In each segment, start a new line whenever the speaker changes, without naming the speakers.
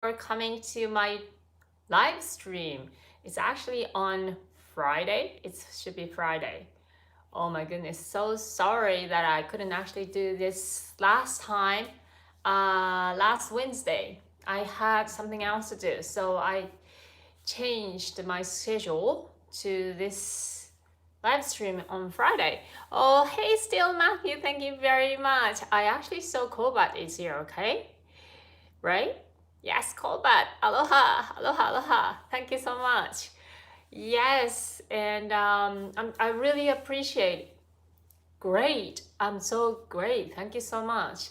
for coming to my live stream. It's actually on Friday. It should be Friday. Oh my goodness, so sorry that I couldn't actually do this last time, last Wednesday. I had something else to do, so I changed my schedule to this live stream on Friday. Oh, hey, still Matthew, thank you very much. I actually saw Kobat is here, okay? Right? Yes, Kobat. Aloha, aloha, aloha. Thank you so much. Yes, and I really appreciate. Great. I'm so great. Thank you so much.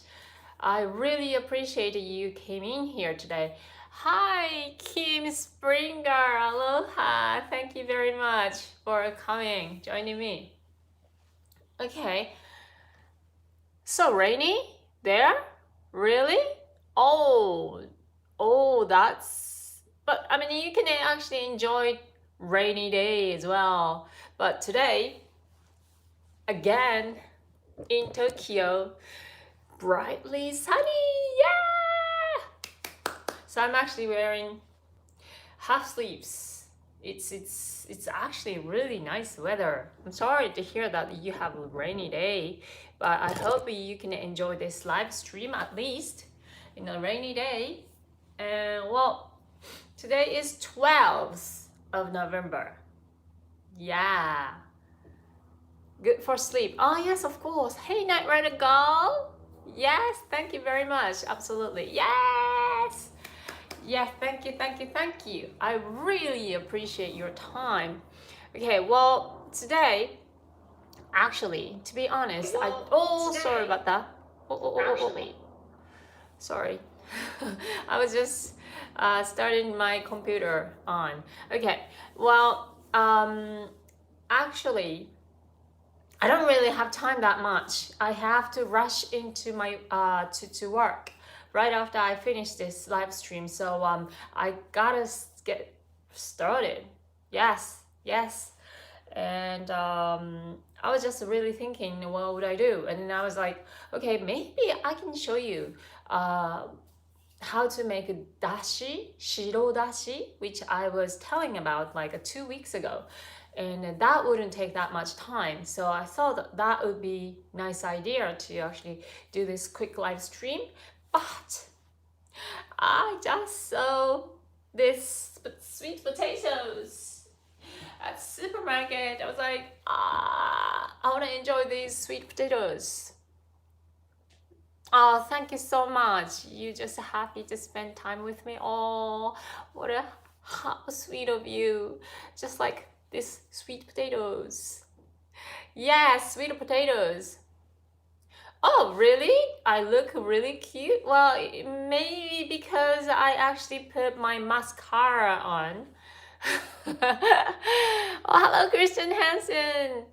I really appreciate you came in here today. Hi, Kim Springer. Aloha. Thank you very much for coming, joining me. Okay. So rainy there? Really? Oh, that's. But I mean, you can actually enjoy rainy day as well. But today, again, in Tokyo, brightly sunny. Yeah. So I'm actually wearing half sleeves. It's actually really nice weather. I'm sorry to hear that you have a rainy day, but I hope you can enjoy this live stream at least in a rainy day. And well, today is 12th of November. Yeah. Good for sleep. Oh yes, of course. Hey, Night Rider Girl. Yes, thank you very much. Absolutely. Yes. Yes, thank you, thank you, thank you. I really appreciate your time. Okay, well, today, actually, to be honest, sorry about that. Wait. Sorry. I was just starting my computer on. Okay, well, actually, I don't really have time that much. I have to rush into my to work right after I finish this live stream. So I gotta get started. Yes, yes. And I was just really thinking, what would I do? And then I was like, okay, maybe I can show you how to make a dashi, shiro dashi, which I was telling about like 2 weeks ago. And that wouldn't take that much time. So I thought that, that would be a nice idea to actually do this quick live stream. But I just saw this sweet potatoes at supermarket. I was like, I want to enjoy these sweet potatoes. Oh, thank you so much. You just happy to spend time with me. Oh, what a how sweet of you. Just like this sweet potatoes. Yes, sweet potatoes. Oh, really? I look really cute? Well, maybe because I actually put my mascara on. Oh, hello, Christian Hansen.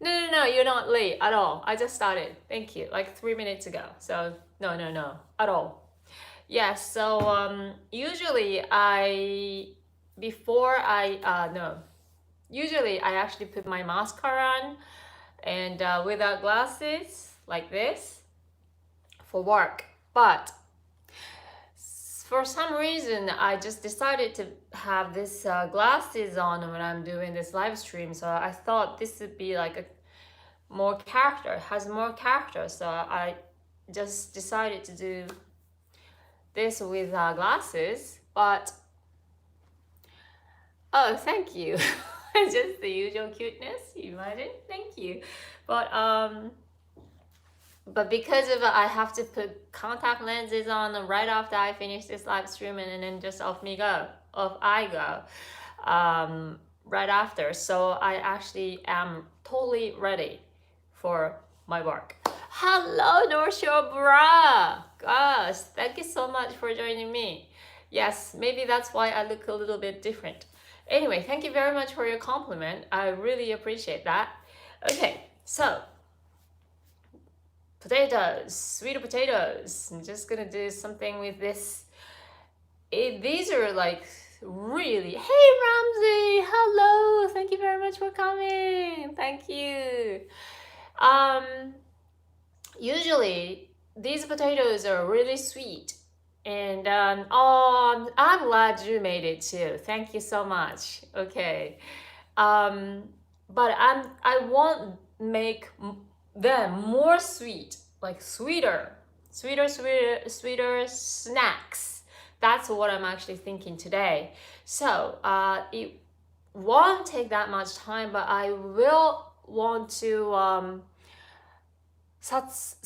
No, you're not late at all. I just started. Thank you. Like 3 minutes ago. So, no, at all. Yes, so usually usually I actually put my mascara on and without glasses like this for work. But for some reason, I just decided to have this glasses on when I'm doing this live stream. So I thought this would be like a more character, has more character. So I just decided to do this with glasses. But oh, thank you. Just the usual cuteness, you imagine? Thank you. But because of I have to put contact lenses on right after I finish this live stream, and then just off I go, right after. So I actually am totally ready for my work. Hello, North Shore Bra. Gosh, thank you so much for joining me. Yes, maybe that's why I look a little bit different. Anyway, thank you very much for your compliment. I really appreciate that. Okay, so potatoes, sweet potatoes. I'm just gonna do something with this. These are like really. Hey Ramsey, hello. Thank you very much for coming. Thank you. Usually these potatoes are really sweet, And oh, I'm glad you made it too. Thank you so much. Okay. Um, but I want make them more sweet, like sweeter snacks. That's what I'm actually thinking today. So it won't take that much time, but I will want toさつ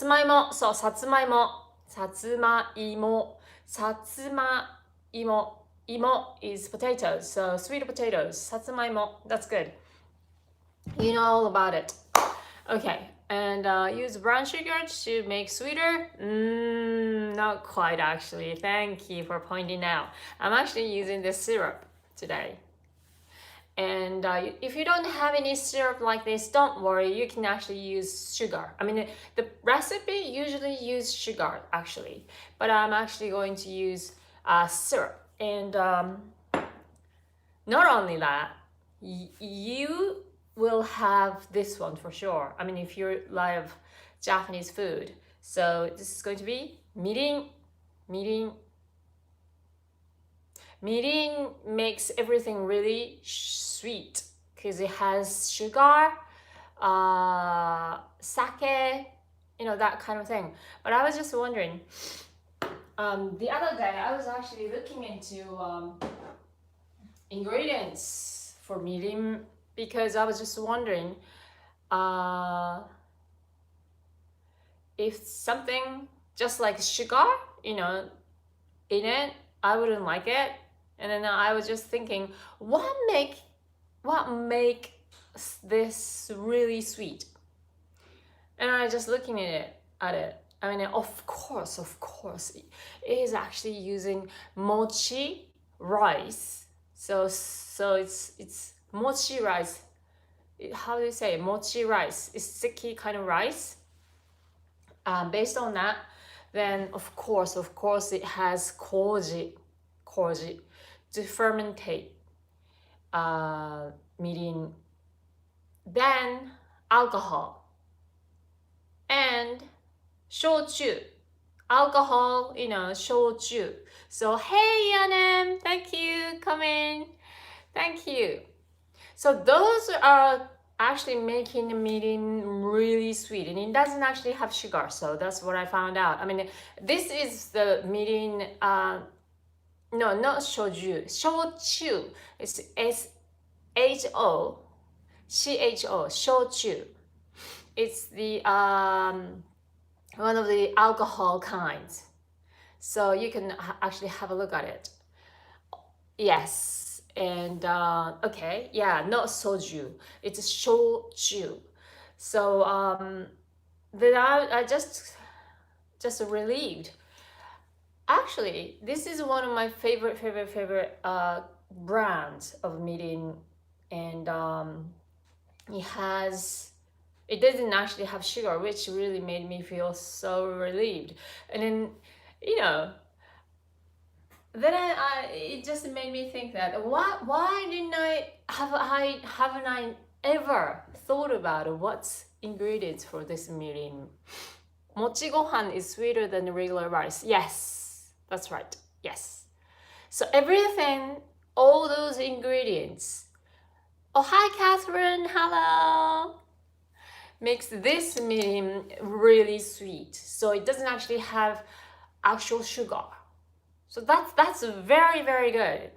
まいも、そう、さつまいも、さつまいも、さつまいも、imo is potatoes, so sweet potatoes, さつまいも, that's good. You know all about it. Okay, and use brown sugar to make sweeter? Not quite actually. Thank you for pointing out. I'm actually using the syrup today. And if you don't have any syrup like this, don't worry, you can actually use sugar. I mean, the recipe usually use sugar actually, but I'm actually going to use syrup. And not only that, you will have this one for sure. I mean, if you love Japanese food. So this is going to be mirin. Mirin makes everything really sweet because it has sugar, sake, that kind of thing. But I was just wondering, the other day I was actually looking into ingredients for mirin because I was just wondering if something just like sugar, in it, I wouldn't like it. And then I was just thinking, what make this really sweet? And I just looking at it. I mean, of course, it is actually using mochi rice. So it's mochi rice. How do you say it? Mochi rice? It's sticky kind of rice. Based on that, then of course it has koji to fermentate mirin, then alcohol and shochu. Alcohol, shochu. So hey Yanem, thank you, come in, thank you. So those are actually making the mirin really sweet, and it doesn't actually have sugar. So that's what I found out. I mean, this is the mirin. No, not shoju. Shochu. It's SHO. Shochu. It's the one of the alcohol kinds. So you can actually have a look at it. Yes, and okay, yeah, not soju. It's shochu. So then I just relieved. Actually, this is one of my favorite brands of mirin, and it doesn't actually have sugar, which really made me feel so relieved. And then, then it just made me think that why haven't I ever thought about what's ingredients for this mirin? Mochi gohan is sweeter than regular rice. Yes, that's right. Yes. So everything, all those ingredients. Oh, hi, Catherine. Hello. Makes this mirin really sweet. So it doesn't actually have actual sugar. So that's very, very good.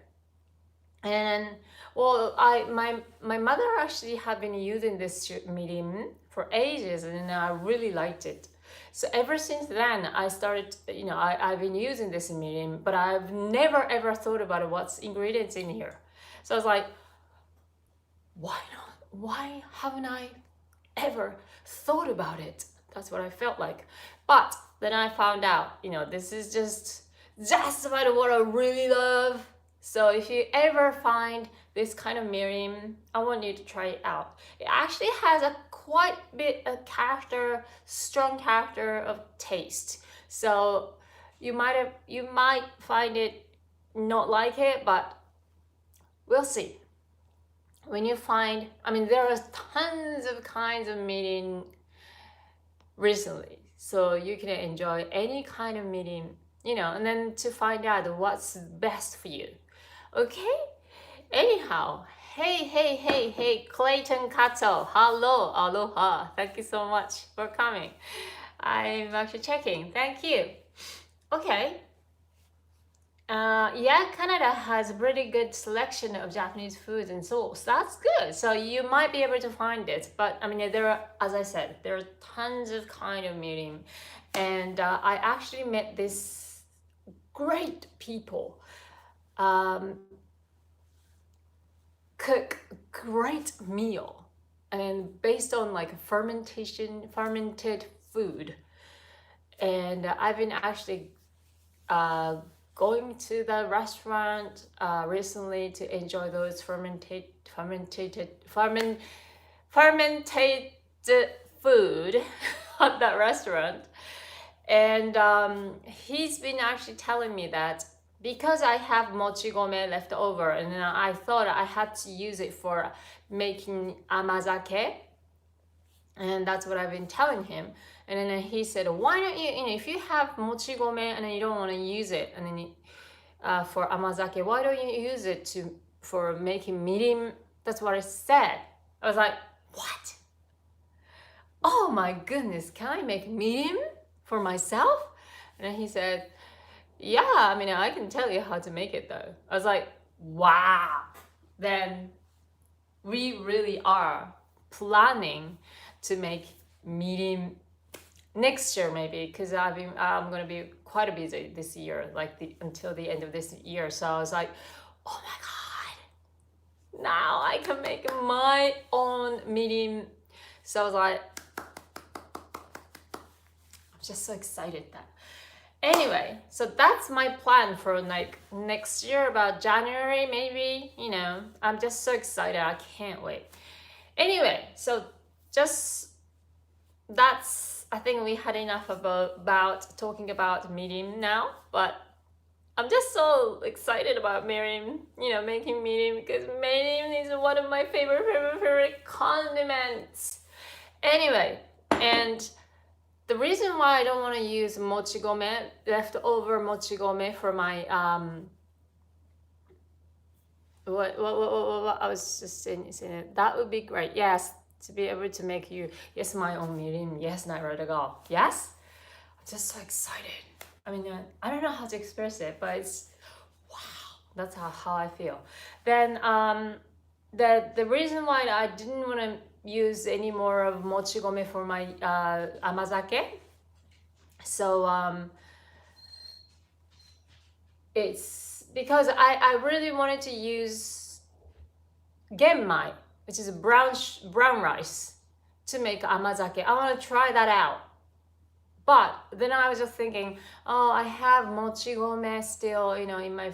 And well, my mother actually had been using this mirin for ages, and I really liked it. So ever since then, I started, I've been using this mirin, but I've never ever thought about what's ingredients in here. So I was like, why not? Why haven't I ever thought about it? That's what I felt like. But then I found out, this is just about what I really love. So if you ever find this kind of mirin, I want you to try it out. It actually has a quite bit of strong character of taste. So you might find it not like it, but we'll see. When you find, there are tons of kinds of mirin recently. so you can enjoy any kind of mirim, and then to find out what's best for you. Okay? Anyhow, hey, Clayton Kato, hello, aloha. Thank you so much for coming. I'm actually checking. Thank you. Okay. Yeah, Canada has a pretty good selection of Japanese foods and sauce. That's good. So you might be able to find it. But I mean, there are, as I said, there are tons of kind of mirim. And I actually met this great people cook great meal and based on like fermented food. And I've been actually going to the restaurant recently to enjoy those fermented food at that restaurant. And he's been actually telling me that because I have mochigome left over, and then I thought I had to use it for making amazake, and that's what I've been telling him. And then he said, why don't you, if you have mochigome and then you don't want to use it, and then for amazake, why don't you use it for making mirim? That's what I said. I was like, what? Oh my goodness, can I make mirim for myself? And then he said, yeah, I mean, I can tell you how to make it though. I was like, wow. Then we really are planning to make mirim next year maybe, because I'm gonna be quite busy this year, like until the end of this year. So I was like, oh my god, now I can make my own mirim. So I was like, I'm just so excited that. Anyway, so that's my plan for like next year, about January maybe, I'm just so excited, I can't wait. Anyway, so just that's, I think we had enough about talking about mirim now, but I'm just so excited about mirim, making mirim, because mirim is one of my favorite condiments. Anyway, and the reason why I don't want to use mochigome, leftover mochigome for my what I was just saying it. That would be great. Yes, to be able to make my own mirim. Yes, Naruto. Yes, I'm just so excited. I mean, I don't know how to express it, but it's wow. That's how I feel. Then the reason why I didn't want to use any more of mochigome for my amazake. So it's because I really wanted to use genmai, which is brown rice, to make amazake. I want to try that out. But then I was just thinking, oh, I have mochigome still, in my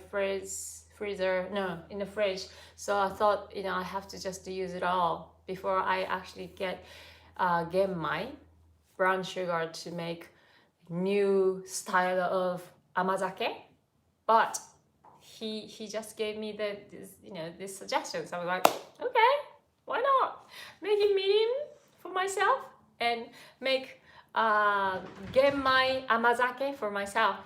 freezer, no, in the fridge. So I thought, I have to just use it all before I actually get genmai, brown sugar, to make new style of amazake. But he just gave me this suggestion. So I was like, okay, why not? Making mirim for myself and make genmai amazake for myself.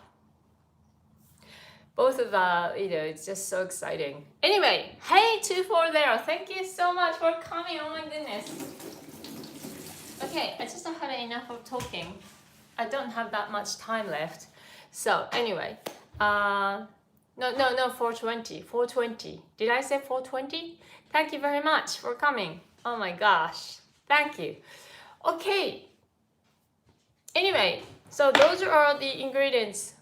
Both of it's just so exciting. Anyway, hey 24 there, thank you so much for coming. Oh my goodness. Okay, I just had enough of talking. I don't have that much time left. So anyway, no, 420. Did I say 420? Thank you very much for coming. Oh my gosh, thank you. Okay. Anyway, so those are the ingredients.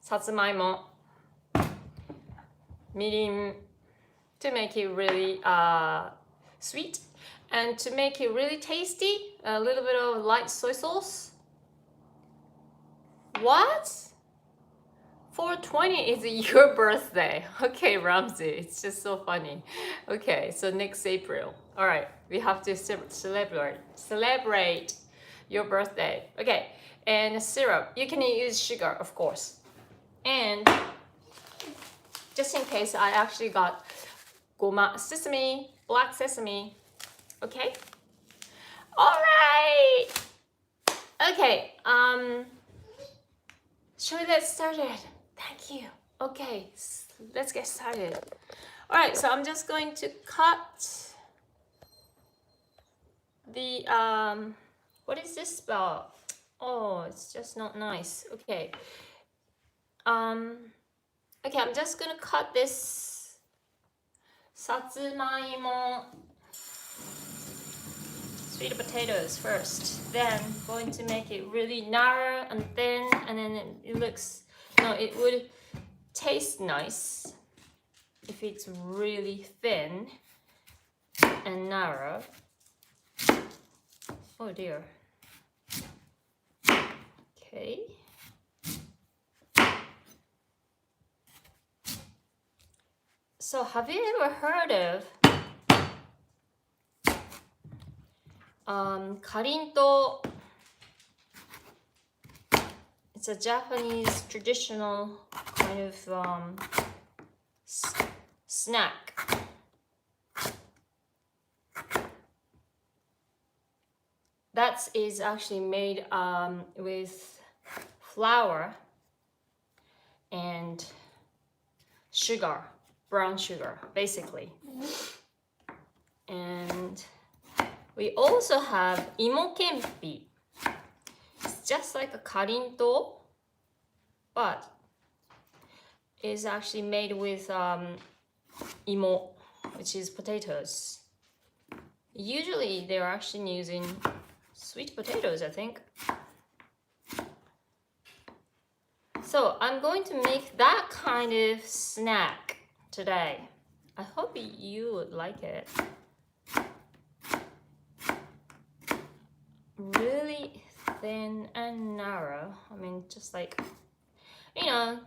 Satsumaimo, mirin, to make it really sweet, and to make it really tasty, a little bit of light soy sauce. What? 420 is your birthday. Okay, Ramsey, it's just so funny. Okay, so next April. All right, we have to celebrate your birthday. Okay, and syrup. You can use sugar, of course. And just in case, I actually got goma sesame, black sesame. Okay. All right. Okay, shall we get started? Thank you. Okay, let's get started. All right, so I'm just going to cut the, what is this spell? Oh, it's just not nice. Okay. Okay, I'm just gonna cut this satsumaimo sweet potatoes first. Then going to make it really narrow and thin, and then it looks, it would taste nice if it's really thin and narrow. Oh dear. Okay. So have you ever heard of karinto? It's a Japanese traditional kind of snack. That is actually made with flour and sugar, brown sugar, basically. And we also have imo-kenpi. It's just like a karinto, but it's actually made with imo, which is potatoes. Usually they're actually using sweet potatoes, I think. So I'm going to make that kind of snack today. I hope you would like it. Really thin and narrow. I mean, just like,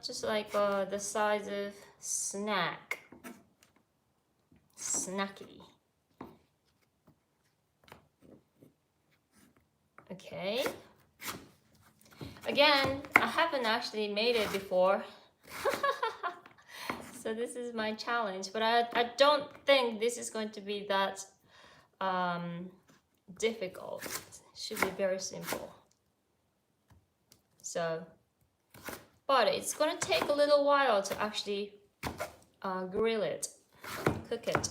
just like the size of snacky. Okay. Again, I haven't actually made it before. So this is my challenge, but I don't think this is going to be that difficult. It should be very simple. So, but it's gonna take a little while to actually grill it, cook it.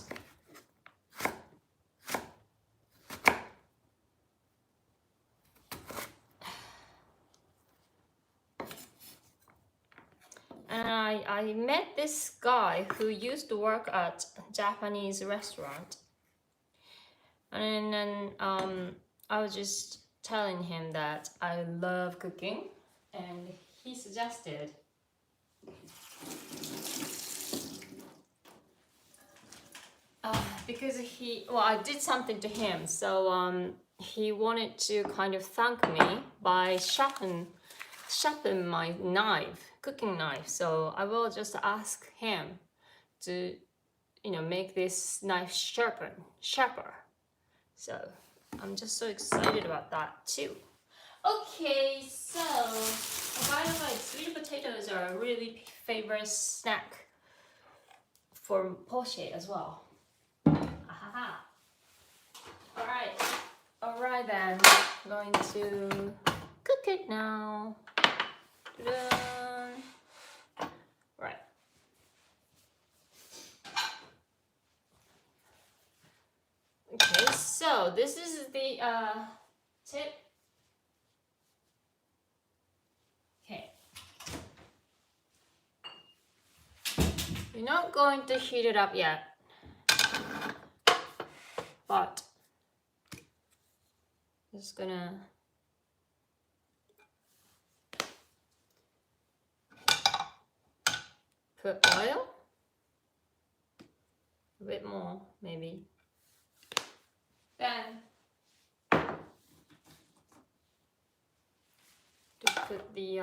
And I met this guy who used to work at a Japanese restaurant. And then I was just telling him that I love cooking, and he suggested because I did something to him, so he wanted to kind of thank me by sharpen my cooking knife. So I will just ask him to, make this knife sharper. So I'm just so excited about that too. Okay, so by the way, sweet potatoes are a really favorite snack for Porsche as well. Aha. Alright then, I'm going to cook it now. Ta-da. Right. Okay, so this is the tip. Okay. We're not going to heat it up yet, but just gonna put oil, a bit more maybe. Then to put the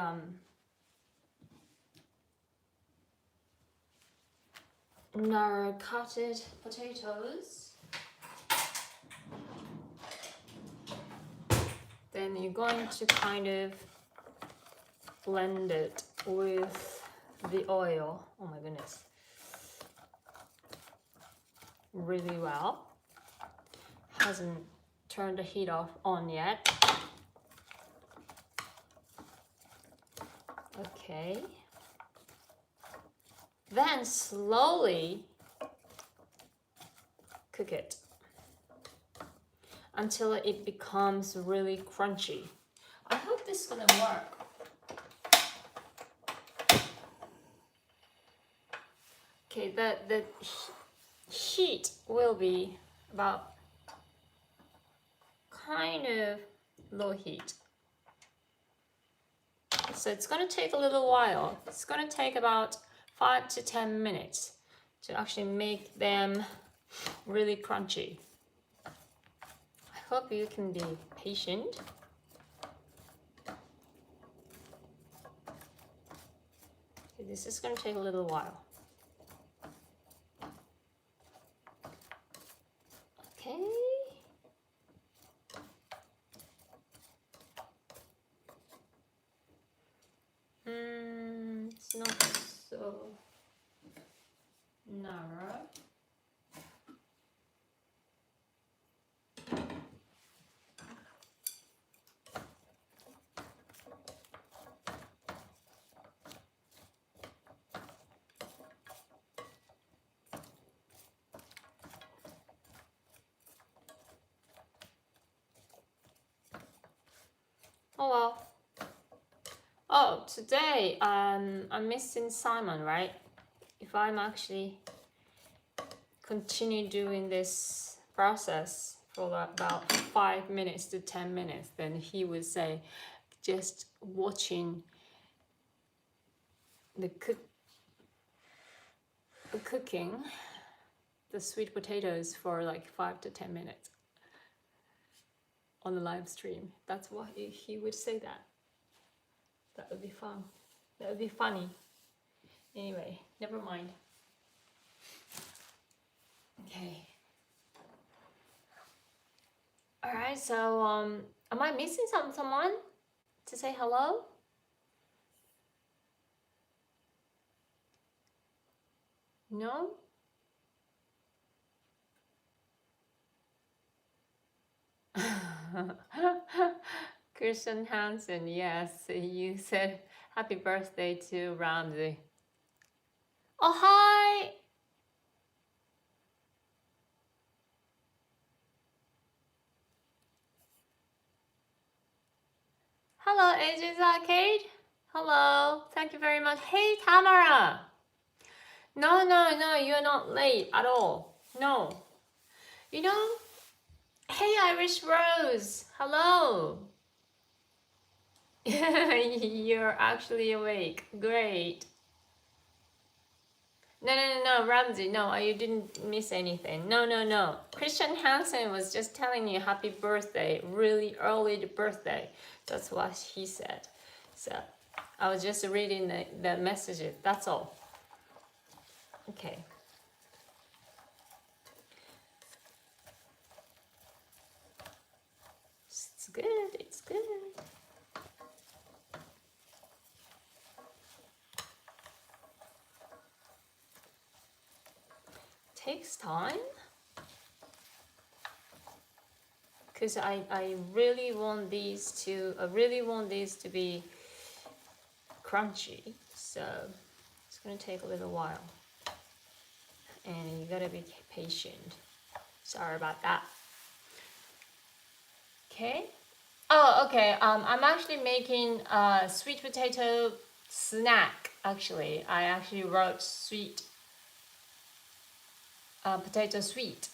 narrow cutted potatoes. Then you're going to kind of blend it with the oil. Oh my goodness. Really well. Hasn't turned the heat on yet. Okay. Then slowly cook it until it becomes really crunchy. I hope this is gonna work. Okay, the heat will be about kind of low heat. So it's gonna take a little while. It's gonna take about 5 to 10 minutes to actually make them really crunchy. I hope you can be patient. This is gonna take a little while. Okay. It's not so narrow. Oh well. Oh, today I'm missing Simon, right? If I'm actually continue doing this process for about 5 minutes to 10 minutes, then he would say just watching the cooking the sweet potatoes for like 5 to 10 minutes on the live stream. That's what he would say that. That would be fun. That would be funny. Anyway, never mind. Okay. All right, so am I missing someone to say hello? No? Christian Hansen, yes, you said happy birthday to Ramsey. Oh, hi! Hello, Ages Arcade. Hello, thank you very much. Hey, Tamara. No, you're not late at all. No. You know, hey, Irish Rose. Hello. You're actually awake. Great. No, Ramsey, no, you didn't miss anything. No. Christian Hansen was just telling you happy birthday, really early birthday. That's what he said. So I was just reading the messages, that's all. Okay. It's good, it's good. Takes time. Because I really want these to be crunchy, so it's gonna take a little while. And you gotta be patient. Sorry about that. Okay. Oh, okay. I'm actually making a sweet potato snack. Actually, I actually wrote sweet potato sweet.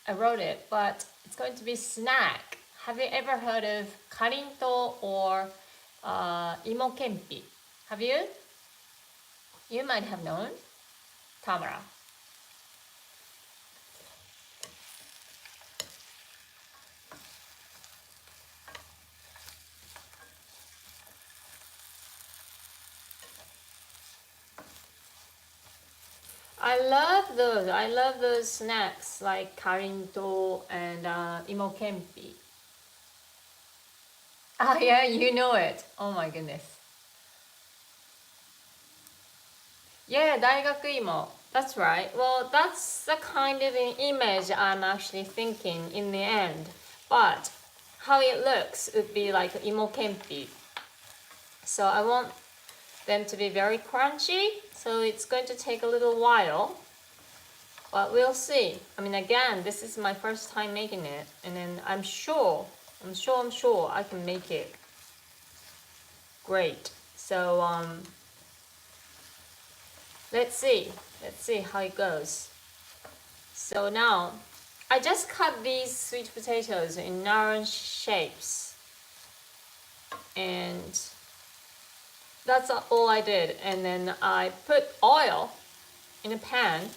I wrote it, but it's going to be snack. Have you ever heard of karinto or imo-kenpi? Have you? You might have known. Tamara. I love those snacks like karinto and imo-kenpi. Oh yeah, you know it. Oh my goodness. Yeah, daigaku imo. That's right. Well, that's the kind of an image I'm actually thinking in the end. But how it looks would be like imo-kenpi. So I want them to be very crunchy, so it's going to take a little while, but we'll see. I mean, again, this is my first time making it, and then I'm sure I can make it great. So let's see how it goes. So now I just cut these sweet potatoes in narrow shapes, and that's all I did. And then I put oil in a pan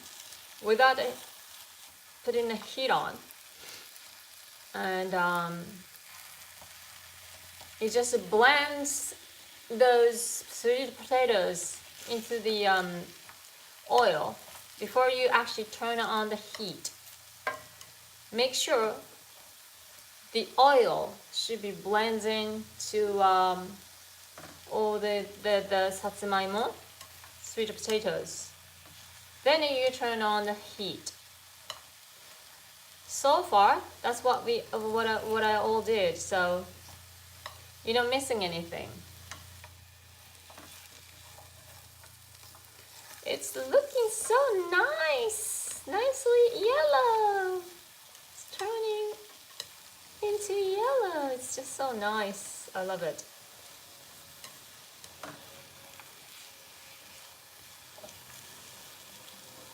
without putting the heat on, and it just blends those sweet potatoes into the oil before you actually turn on the heat. Make sure the oil should be blending to all the satsumaimo, sweet potatoes. Then you turn on the heat. So far, that's what I all did. So you're not missing anything. It's looking so nice, nicely yellow. It's turning into yellow. It's just so nice. I love it.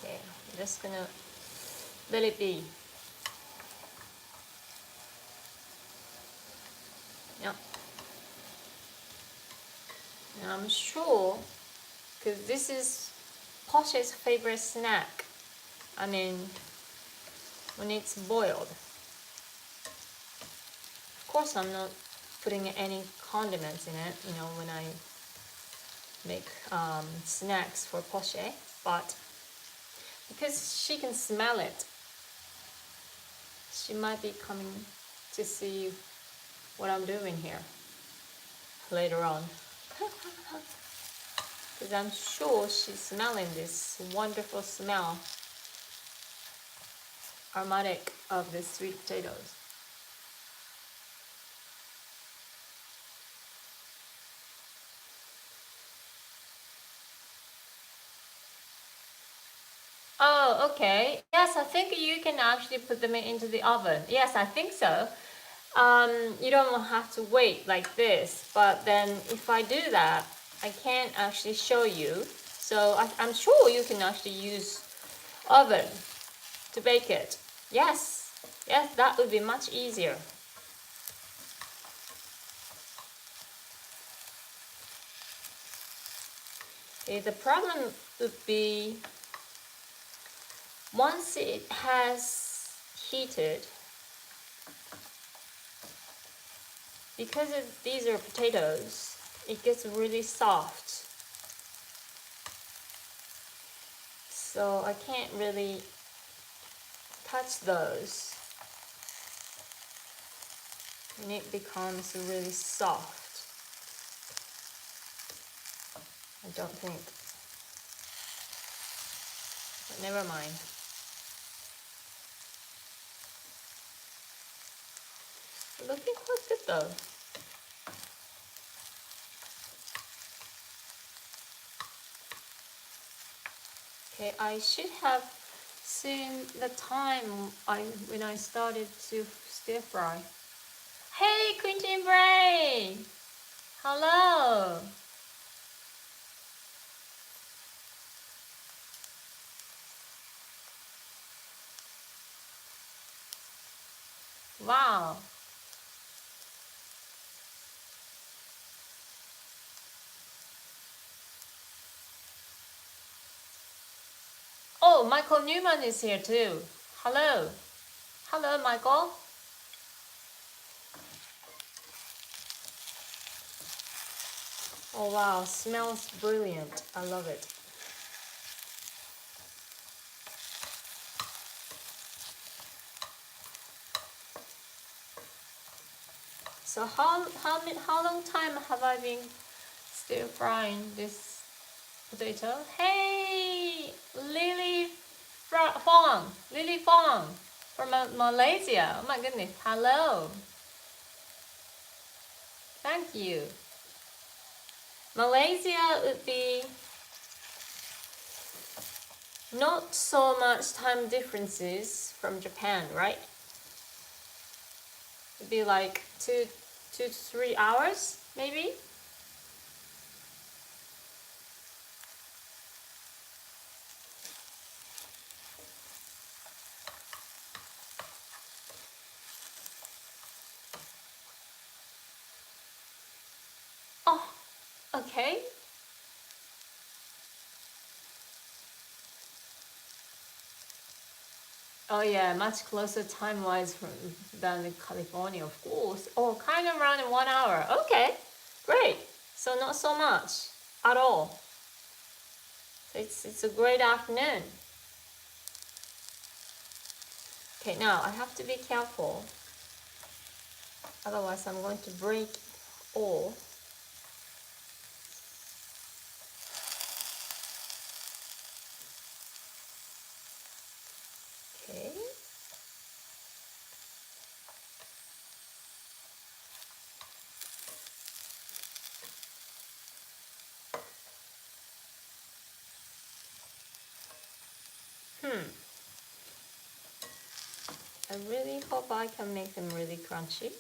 Okay, I'm just gonna let it be. Yeah. And I'm sure, because this is Poshe's favorite snack. I mean, when it's boiled. Of course, I'm not putting any condiments in it, you know, when I make snacks for Poshe, but because she can smell it, she might be coming to see what I'm doing here later on. Because I'm sure she's smelling this wonderful smell, aromatic of the sweet potatoes. Oh, okay. Yes, I think you can actually put them into the oven. Yes, I think so. You don't have to wait like this, but then if I do that, I can't actually show you. So I'm sure you can actually use oven to bake it. Yes, yes, that would be much easier. Okay, the problem would be once it has heated, because these are potatoes, it gets really soft. So I can't really touch those. And it becomes really soft. I don't think. But never mind. Looking quite good though. Okay, I should have seen the time when I started to stir fry. Hey, Quentin Bray! Hello! Wow! Oh, Michael Newman is here too. Hello. Hello, Michael. Oh wow, smells brilliant. I love it. So how long time have I been stir frying this potato? Hey, Lily Fong from Malaysia. Oh my goodness, hello. Thank you. Malaysia would be not so much time differences from Japan, right? It'd be like 2 to 3 hours, maybe. Oh, okay. Oh yeah, much closer time-wise than California, of course. Oh, kind of around in 1 hour. Okay, great. So not so much at all. It's a great afternoon. Okay, now I have to be careful. Otherwise, I'm going to break all. Okay. I really hope I can make them really crunchy.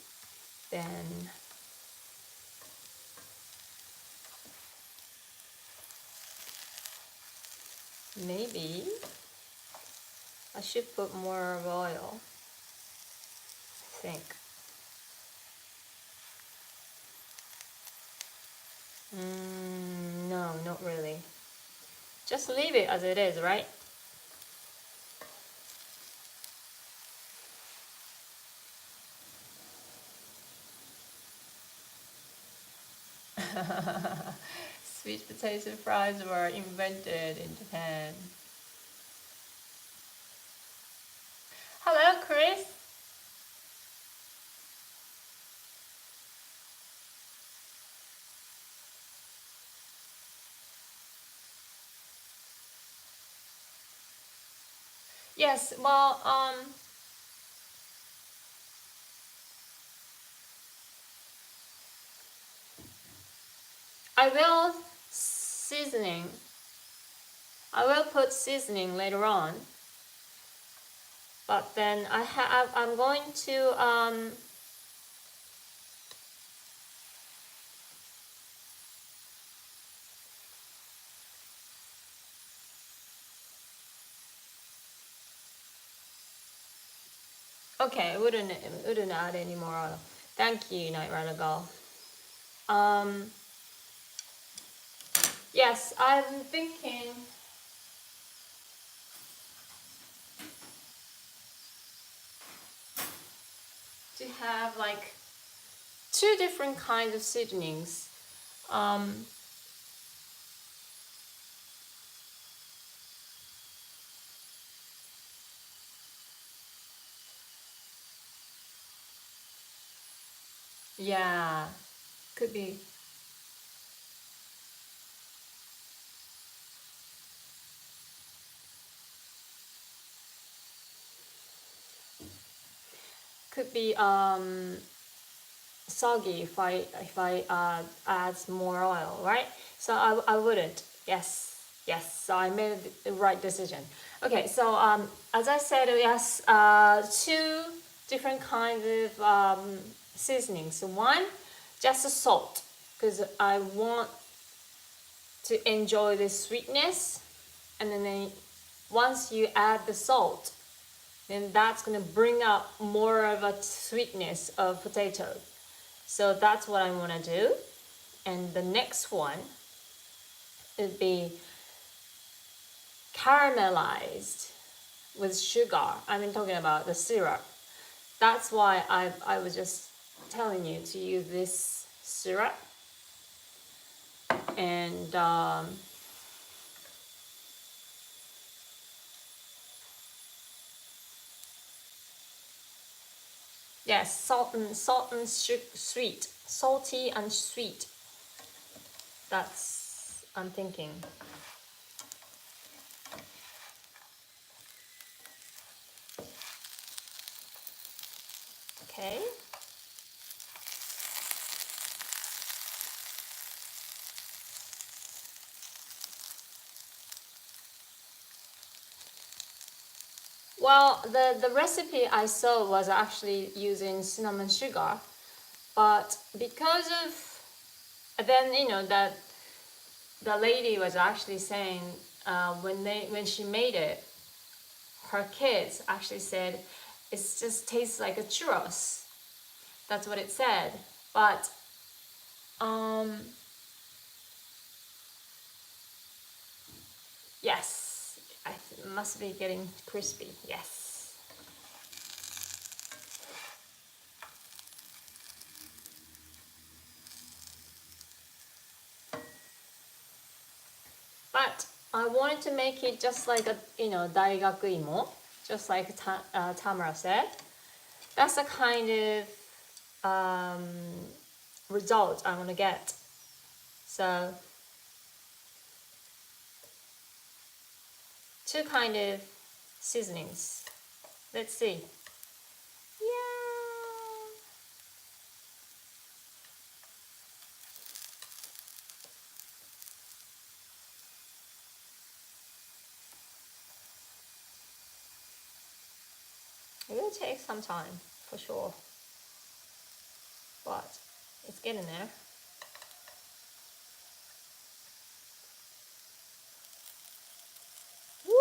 Then maybe I should put more of oil, I think. No, not really. Just leave it as it is, right? Sweet potato fries were invented in Japan. Hello, Chris. Yes, well, I will seasoning. I will put seasoning later on. But then I'm going to okay, wouldn't add any more oil. Thank you, Night Rider Girl. Yes, I'm thinking to have like 2 different kinds of seasonings. Yeah, could be. Could be soggy if I add more oil, right? So I wouldn't. Yes. So I made the right decision. Okay, so as I said, yes, 2 different kinds of seasonings. One, just the salt, because I want to enjoy the sweetness, and then once you add the salt, then that's gonna bring up more of a sweetness of potato. So that's what I want to do. And the next one would be caramelized with sugar. I've been talking about the syrup. That's why I was just telling you to use this syrup. And yes, salt and sweet, salty and sweet. That's I'm thinking. Okay. Well, the recipe I saw was actually using cinnamon sugar, but because of then that the lady was actually saying when she made it, her kids actually said it just tastes like a churros. That's what it said. But um, yes, it must be getting crispy. Yes. But I wanted to make it just like a daigaku imo, just like Tamara said. That's the kind of result I want to get. So two kind of seasonings. Let's see. Yeah. It will take some time for sure, but it's getting there. Woo!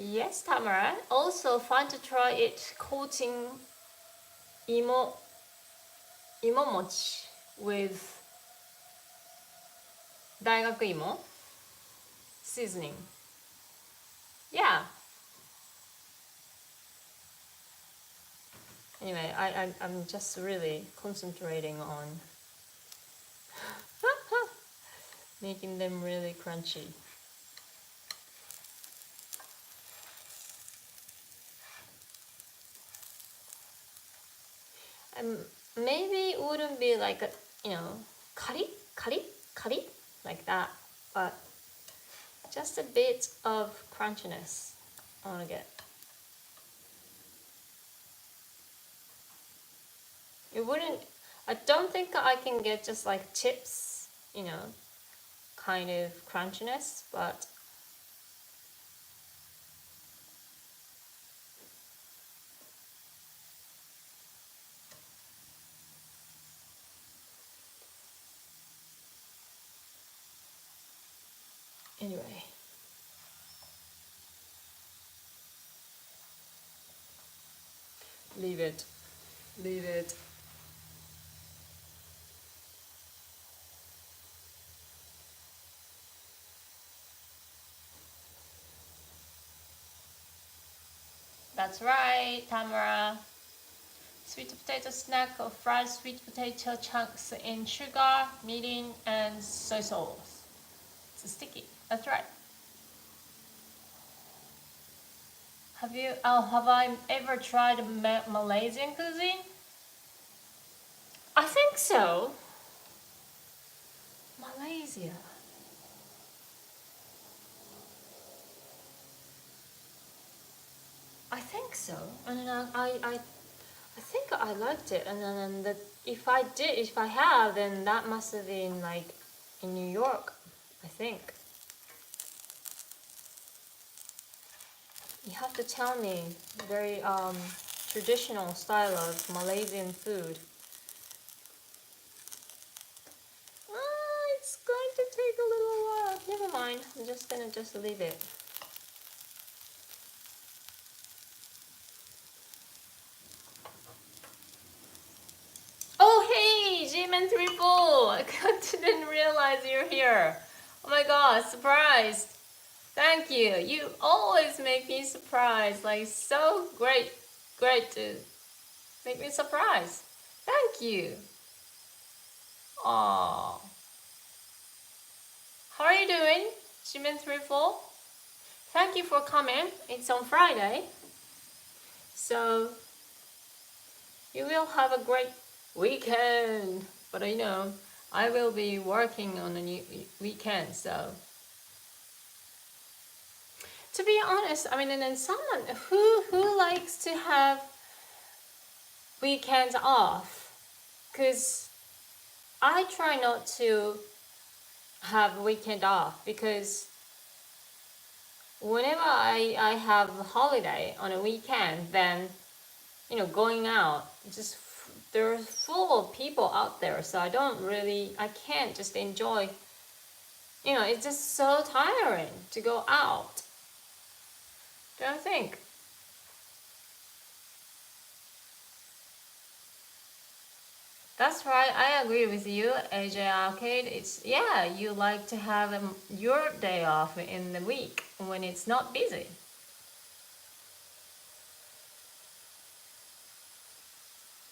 Yes, Tamara. Also fun to try it coating imo mochi with daigaku imo seasoning. Yeah. Anyway, I'm just really concentrating on making them really crunchy. Um, Maybe it wouldn't be like a, curry, curry, curry, like that, but just a bit of crunchiness I want to get. It wouldn't, I don't think I can get just like chips, kind of crunchiness, but anyway. Leave it. Leave it. That's right, Tamara. Sweet potato snack or fried sweet potato chunks in sugar, mirin, and soy sauce. It's sticky. That's right. Have I ever tried Malaysian cuisine? I think so. Malaysia. I think so. And then I think I liked it. And then if I have, then that must have been like in New York, I think. You have to tell me very traditional style of Malaysian food. It's going to take a little while. Never mind. I'm just gonna leave it. Oh hey, G-Man34! I didn't realize you're here. Oh my god, surprised. Thank you. You always make me surprised. Like so great to make me surprised. Thank you. Oh, How are you doing? Jimin34. Thank you for coming. It's on Friday. So you will have a great weekend. But I know I will be working on a new weekend, so to be honest, I mean, and then someone who likes to have weekends off, because I try not to have weekend off, because whenever I have a holiday on a weekend, then going out, just there's full of people out there, so I can't just enjoy. It's just so tiring to go out. Don't you think? That's right, I agree with you, AJ Arcade. You like to have your day off in the week when it's not busy.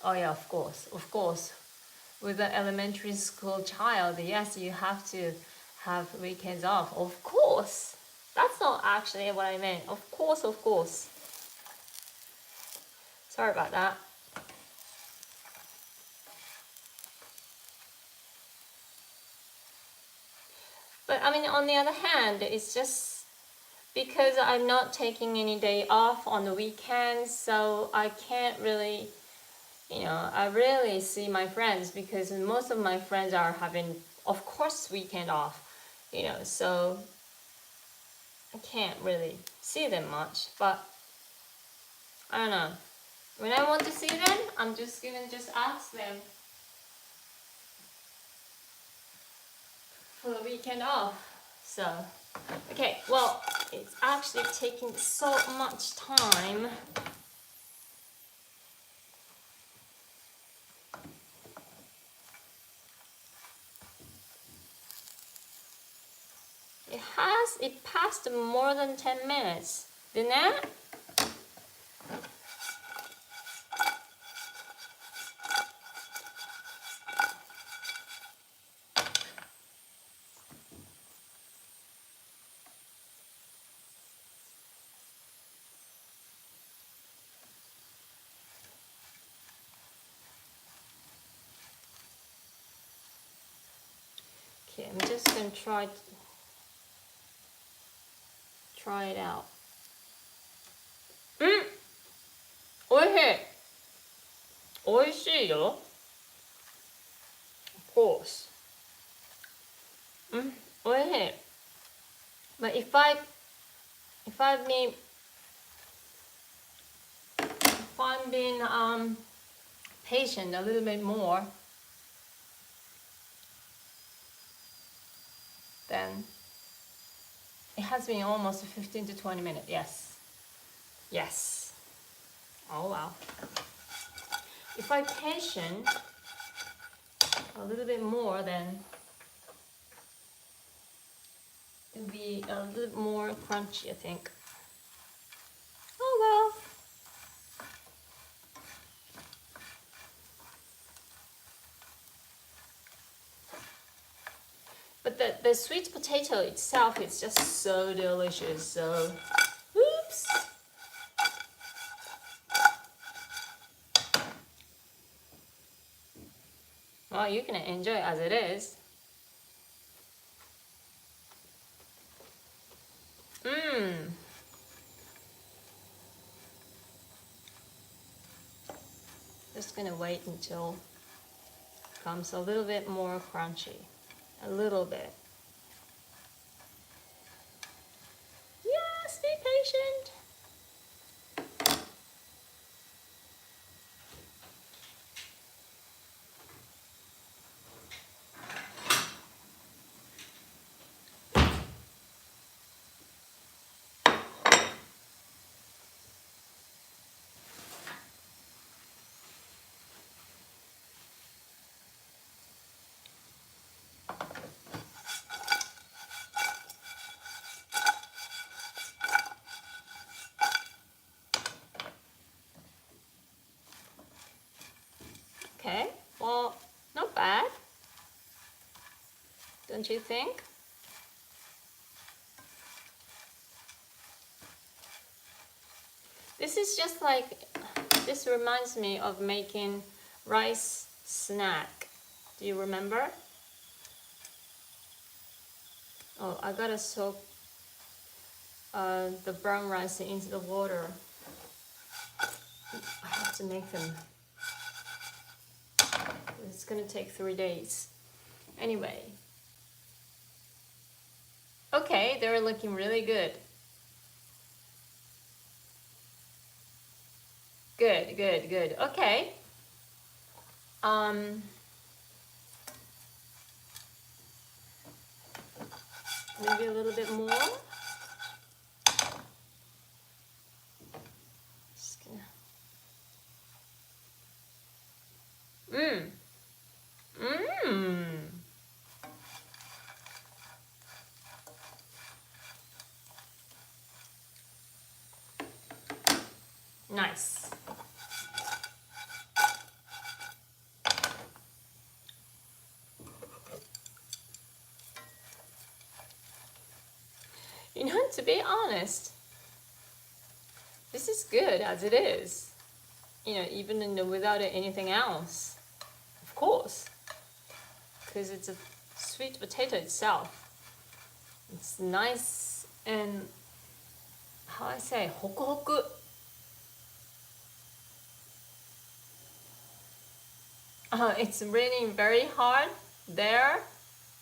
Oh yeah, of course. With an elementary school child, yes, you have to have weekends off. Of course. That's not actually what I meant. Of course. Sorry about that. But I mean, on the other hand, it's just because I'm not taking any day off on the weekends, so I can't really, I rarely see my friends, because most of my friends are having, of course, weekend off, so I can't really see them much. But I don't know. When I want to see them, I'm just gonna ask them for the weekend off. So, okay, well, it's actually taking so much time. It passed more than 10 minutes, didn't it? Okay, I'm just gonna try it out. Oishii. Of course. Oishii. But if I'm being patient a little bit more, then it has been almost 15 to 20 minutes. Yes. Oh wow. If I'm patient a little bit more, then it'll be a little more crunchy, I think. Oh well. But the sweet potato itself is just so delicious. So, oops. Well, you can enjoy it as it is. Just gonna wait until it becomes a little bit more crunchy. A little bit. Yes, be patient. Okay, well, not bad. Don't you think? This is just like, this reminds me of making rice snack. Do you remember? Oh, I gotta soak the brown rice into the water. I have to make them. It's gonna take 3 days. Anyway. Okay, they're looking really good. Good, good, good. Okay. Maybe a little bit more. Just gonna. Nice. You know, to be honest, this is good as it is. You know, even without anything else. Of course. Because it's a sweet potato itself. It's nice and, how I say, hoku hoku. It's raining very hard there,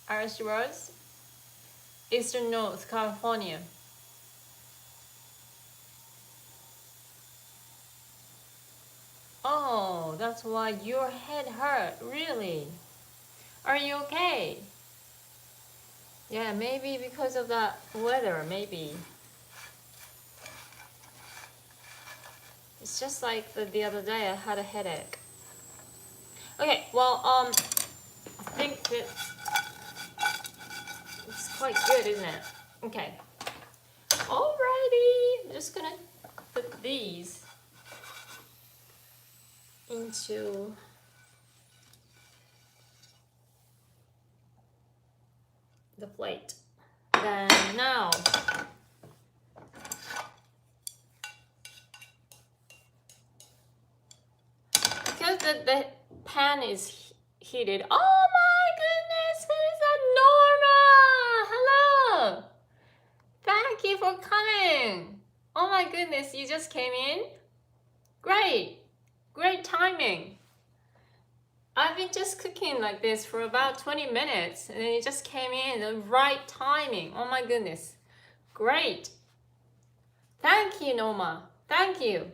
Irish Roads, Eastern North California. Oh, that's why your head hurt, really? Are you okay? Yeah, maybe because of that weather, maybe. It's just like the other day I had a headache. Okay, well, I think that it's quite good, isn't it? Okay. Alrighty, I'm just gonna put these into the plate. Then now, because the pan is heated. Oh my goodness, who is that? Norma! Hello! Thank you for coming. Oh my goodness, you just came in? Great, great timing. I've been just cooking like this for about 20 minutes and then you just came in, the right timing. Oh my goodness, great. Thank you, Norma, thank you.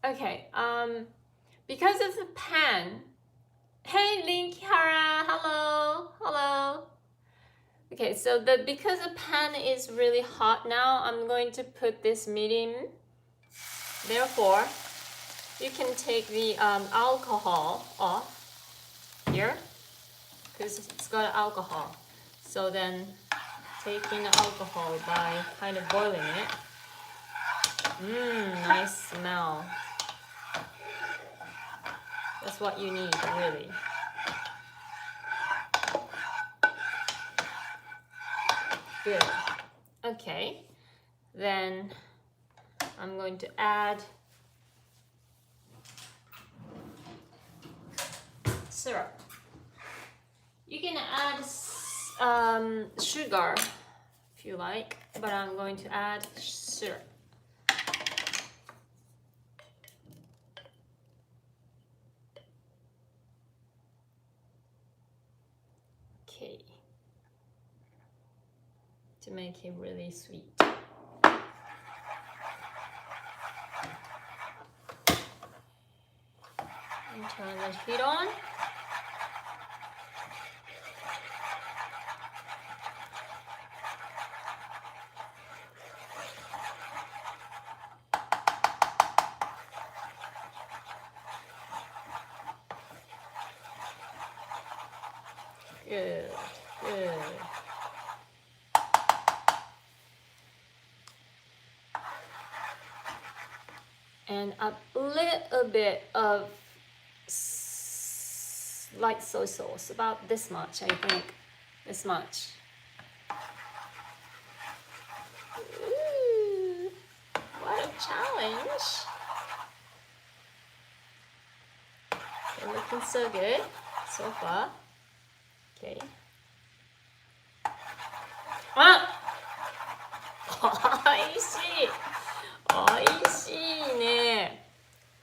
Okay, because of the pan, hey Link Hara, hello, hello. Okay, so because the pan is really hot now, I'm going to put this medium. Therefore, you can take the alcohol off here because it's got alcohol. So then taking the alcohol by kind of boiling it. Nice smell. That's what you need, really. Good. Okay. Then I'm going to add syrup. You can add sugar if you like, but I'm going to add syrup. Okay. To make it really sweet. And turn the heat on. Good, good. And a little bit of light soy sauce, about this much, I think. This much. What a challenge. Okay, looking so good so far. Okay. Ah! おいしい。おいしいね。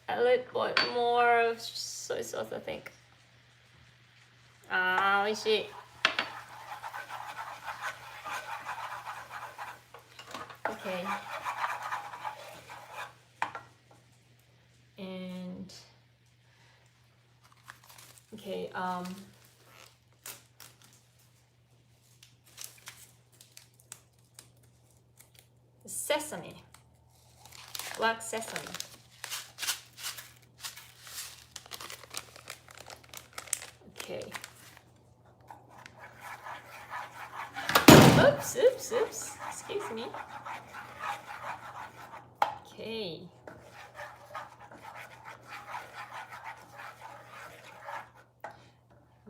A little bit more soy sauce, I think. あー、おいしい。Okay. And okay, sesame, black sesame. Okay. Oops, oops, oops. Excuse me. Okay.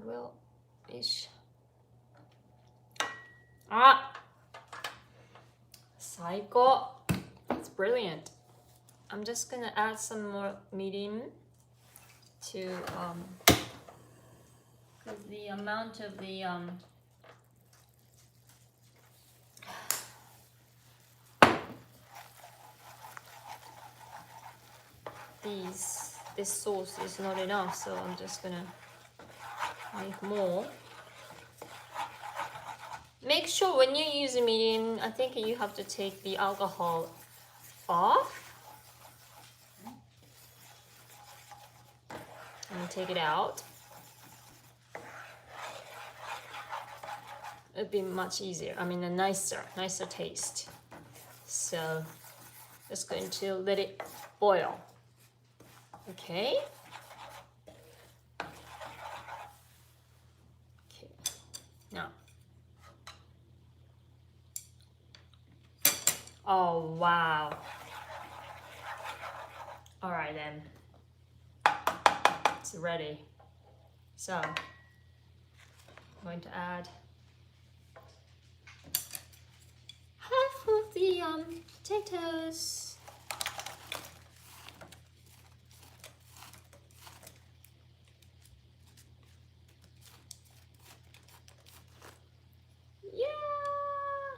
Well, ish. Ah! Psycho. It's brilliant. I'm just gonna add some more medium to because the amount of the this sauce is not enough, so I'm just gonna make more. Make sure when you use a medium, I think you have to take the alcohol off and take it out. It'd be much easier. I mean, a nicer taste. So just going to let it boil. Okay. Okay. Now. Oh wow. All right then. It's ready. So I'm going to add half of the potatoes. Yeah,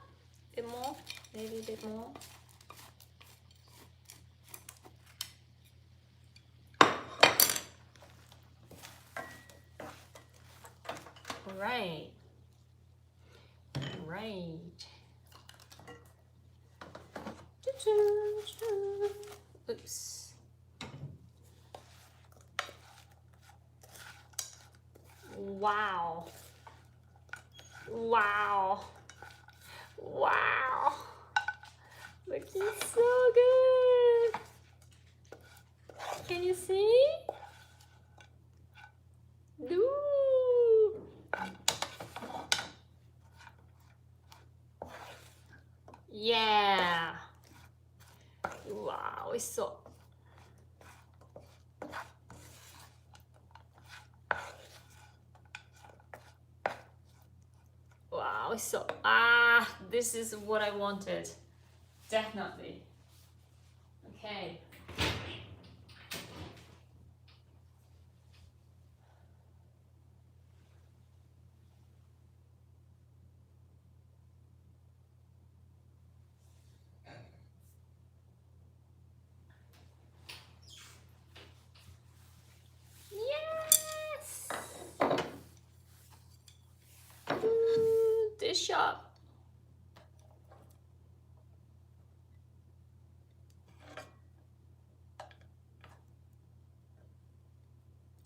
a bit more, maybe a bit more. All right. Right. Oops. Wow. Wow. Wow. Looking so good. Can you see? Ooh. Yeah. Wow, it's so. Wow, it's so. This is what I wanted. Definitely. Okay. Yes. Ooh, dish up.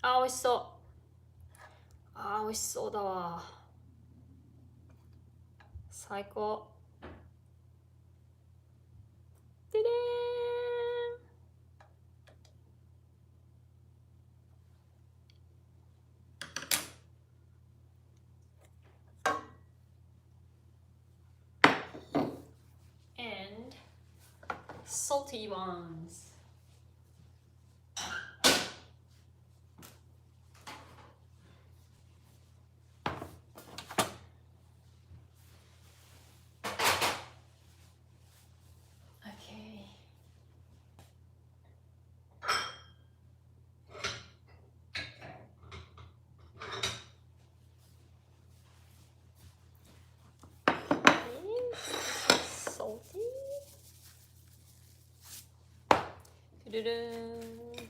Oh, it's so. 美味しそうだわ。最高。ででーん。And salty ones. Okay.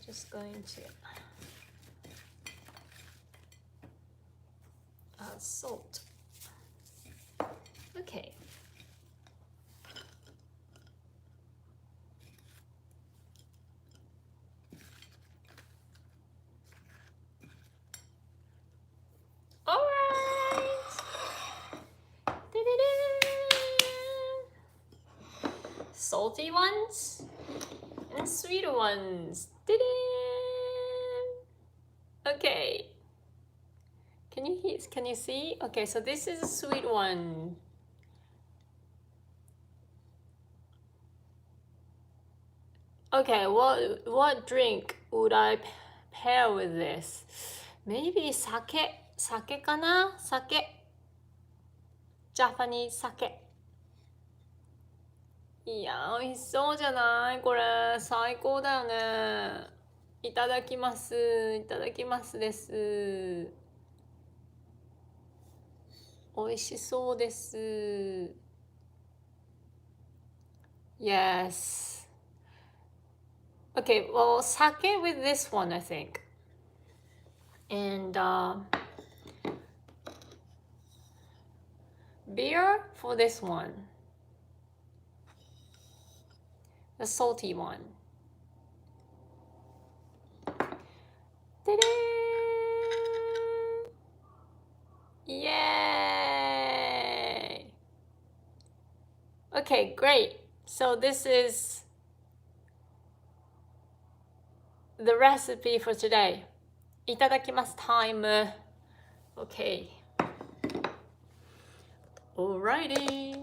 Just going to add salt. Okay. All right. Salty ones and sweet ones. Okay. Can you see? Okay, so this is a sweet one. Okay, what drink would I pair with this? Maybe sake. Sake かな? Sake. Japanese sake. いや、美味しそうじゃないこれ。最高だよね。いただきます。いただきますです。美味しそうです。Yes. Okay, well, sake with this one, I think. And beer for this one. The salty one. Ta-da! Yay! Okay, great. So this is the recipe for today. いただきます time. Okay. Alrighty.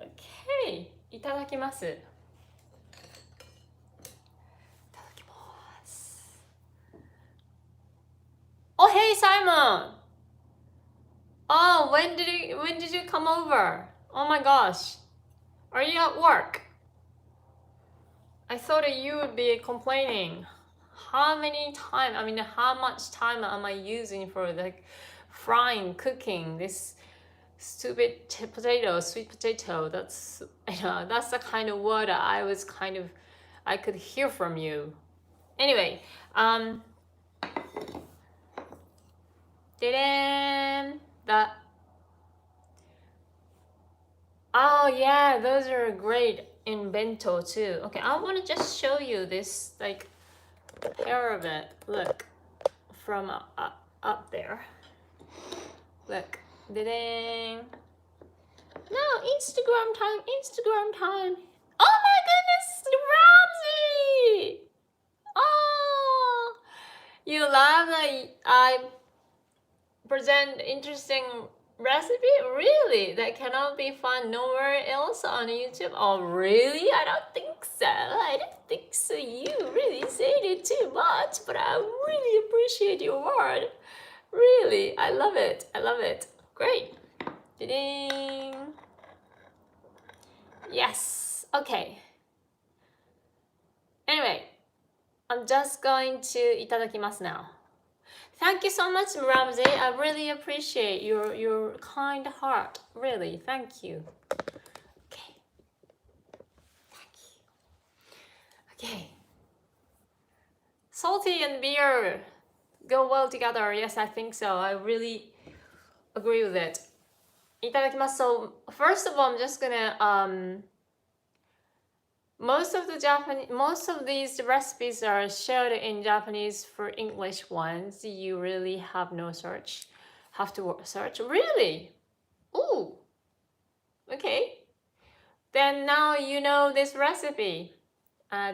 Okay. いただきます。いただきます。Oh, hey, Simon. Oh, when did you come over? Oh my gosh. Are you at work? I thought that you would be complaining. How much time am I using for the frying, cooking this stupid potato, sweet potato? That's the kind of word I could hear from you. Anyway, oh yeah, those are great in bento too. Okay, I want to just show you this like pair of it. Look, from up there. Look, ding. No, Instagram time. Oh my goodness, Ramsey! Oh, you love that I present interesting recipe? Really? That cannot be found nowhere else on YouTube? Oh, really? I don't think so. You really said it too much, but I really appreciate your word. Really, I love it. Great. Ding. Yes. Okay. Anyway, I'm just going to いただきます now. Thank you so much, Ramsey. I really appreciate your kind heart. Really, thank you. Okay. Thank you. Okay. Salty and beer go well together. Yes, I think so. I really agree with it. いただきます. So first of all, I'm just gonna most of these recipes are shared in Japanese. For English ones, you really have to search. Really? Ooh. Okay. Then now you know this recipe,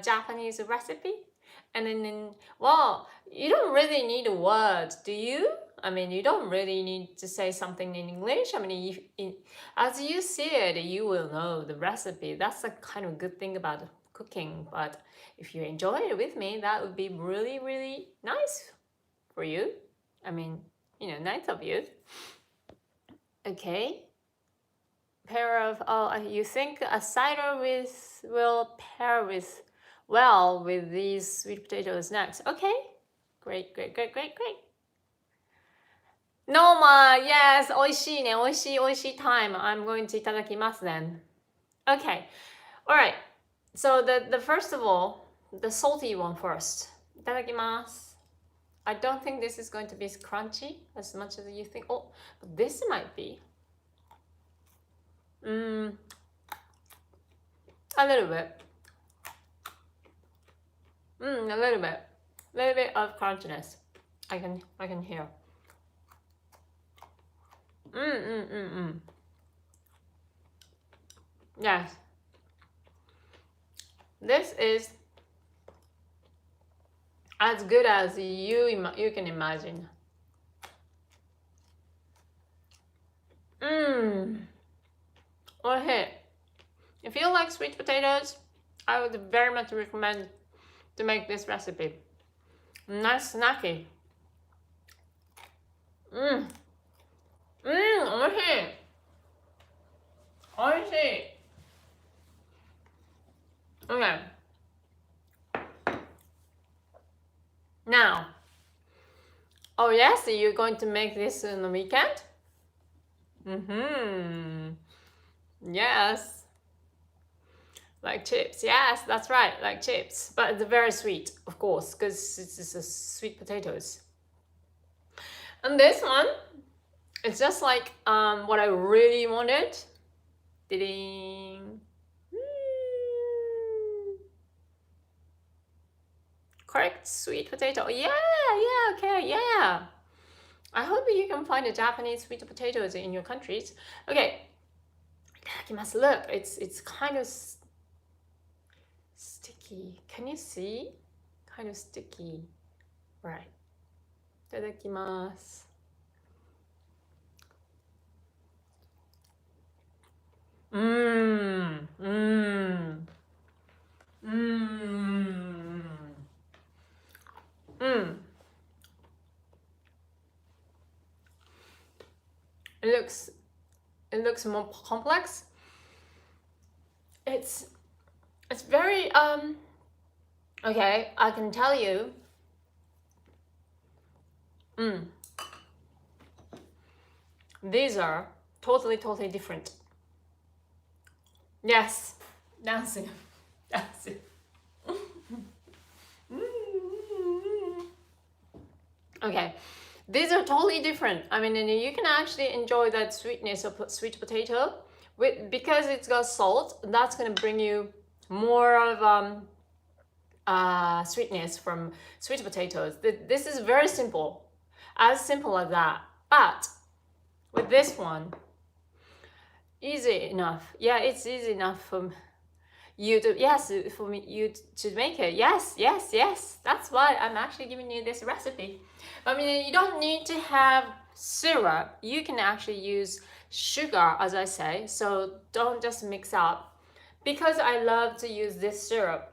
Japanese recipe. And then, well, you don't really need a word, do you? I mean, you don't really need to say something in English. I mean, as you see it, you will know the recipe. That's the kind of good thing about cooking. But if you enjoy it with me, that would be really, really nice for you. I mean, nice of you. Okay. You think a cider will pair well with these sweet potatoes next. Okay. Great. Noma, yes, 美味しい time. I'm going to いただきます then. Okay. All right. So the first of all, the salty one first. Itadakimasu. I don't think this is going to be crunchy as much as you think. Oh, but this might be. A little bit. A little bit. A little bit of crunchiness. I can hear. Yes. This is as good as you can imagine. Okay. If you like sweet potatoes, I would very much recommend to make this recipe. Nice snacky. Oishii. Oishii. Okay. Now, oh yes, you're going to make this on the weekend? Yes. Like chips. Yes, that's right, like chips. But it's very sweet, of course, because it's a sweet potatoes. And this one, it's just like what I really wanted. Ding. Correct, sweet potato. Yeah, okay, yeah. I hope you can find the Japanese sweet potatoes in your countries. Okay, itadakimasu. Look, it's kind of sticky. Can you see? Kind of sticky. Right. Itadakimasu. It looks more complex. It's very okay, I can tell you. These are totally different. Yes, dancing. Okay, these are totally different. I mean, and you can actually enjoy that sweetness of sweet potato because it's got salt. That's gonna bring you more of sweetness from sweet potatoes. This is very simple, as simple as that. But with this one, easy enough. Yeah, it's easy enough for you to you to make it. Yes. That's why I'm actually giving you this recipe. I mean, you don't need to have syrup. You can actually use sugar, as I say. So don't just mix up. Because I love to use this syrup,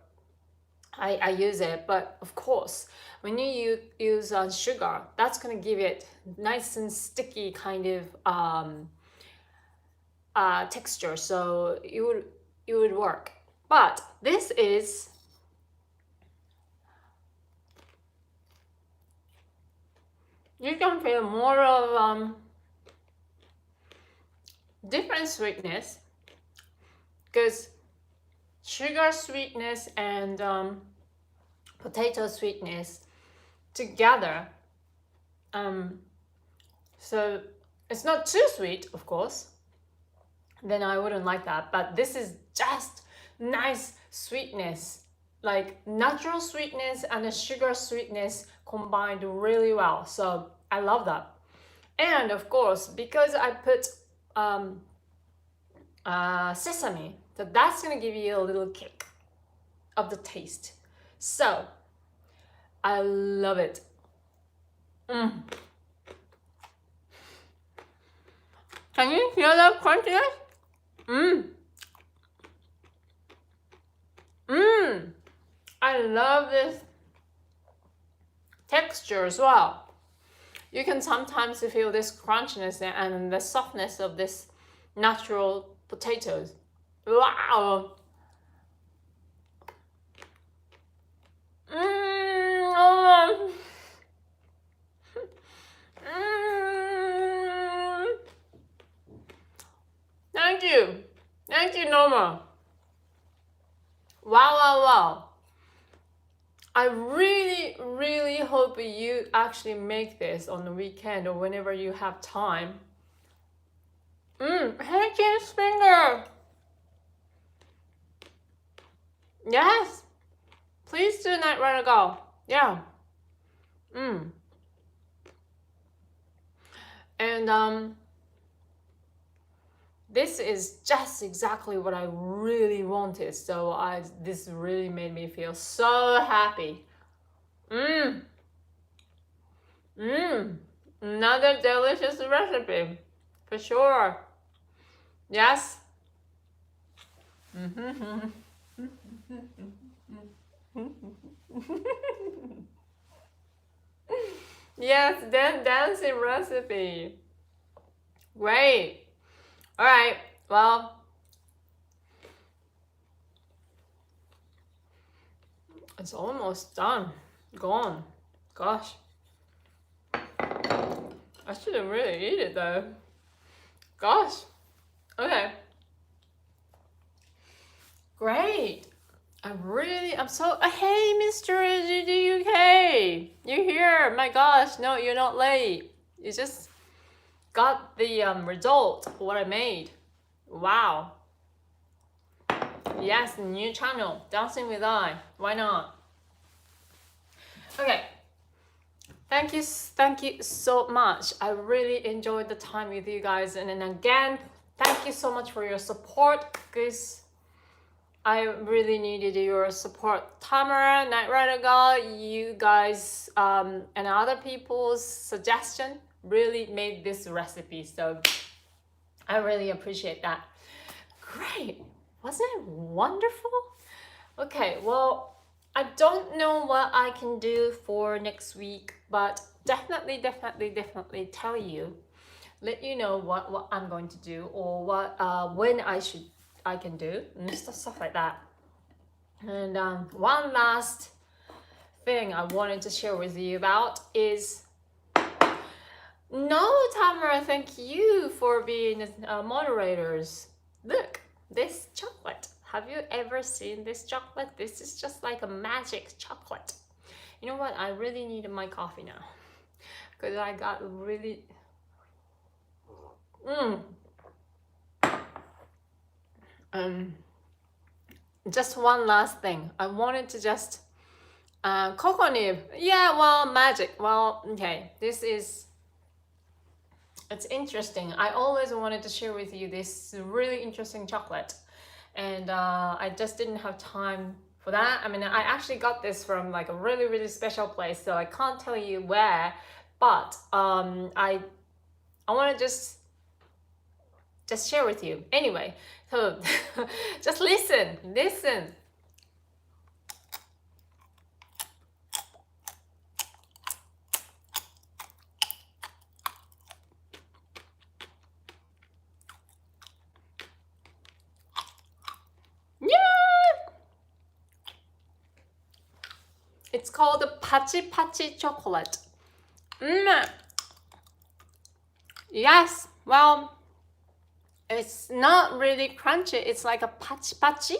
I use it. But of course, when you use sugar, that's gonna give it nice and sticky kind of texture. So it would work. But this is you can feel more of different sweetness because sugar sweetness and potato sweetness together. So it's not too sweet, of course. Then I wouldn't like that. But this is just nice sweetness, like natural sweetness and the sugar sweetness combined really well. So I love that. And of course, because I put sesame, so that's gonna give you a little kick of the taste. So I love it. Can you hear that crunchiness? I love this texture as well. You can sometimes feel this crunchiness and the softness of this natural potatoes. Wow! Thank you, Norma. Wow. I really hope you actually make this on the weekend or whenever you have time. Hey, James Finger. Yes. Please do Night Rider Go. Yeah. And this is just exactly what I really wanted. So this really made me feel so happy. Another delicious recipe, for sure. Yes. Yes, dancing recipe. Great. All right. Well, it's almost done. Gone. Gosh. I shouldn't really eat it though. Gosh. Okay. Great. I'm so. Hey, Mr. UK. You're here. My gosh. No, you're not late. You just got the result of what I made. Wow. Yes, new channel. Dancing with I. Why not? Okay. Thank you so much. I really enjoyed the time with you guys. And then again, thank you so much for your support, because I really needed your support. Tamara, Night Rider Girl, you guys, and other people's suggestion really made this recipe. So I really appreciate that. Great. Wasn't it wonderful? Okay, well, I don't know what I can do for next week, but definitely tell you, let you know what I'm going to do, or what when I can do, and stuff like that. And one last thing I wanted to share with you about is, no, Tamara, thank you for being moderators. Look, this chocolate. Have you ever seen this chocolate? This is just like a magic chocolate. You know what? I really need my coffee now, because I got really... Just one last thing. I wanted to just... Cocoa nib. Yeah, well, magic. Well, okay. This is... It's interesting. I always wanted to share with you this really interesting chocolate. And I just didn't have time for that. I mean, I actually got this from like a really special place, so I can't tell you where, but I want to just share with you. Anyway, so just listen. It's called Pachi Pachi chocolate. Yes, well, it's not really crunchy. It's like a pachi pachi.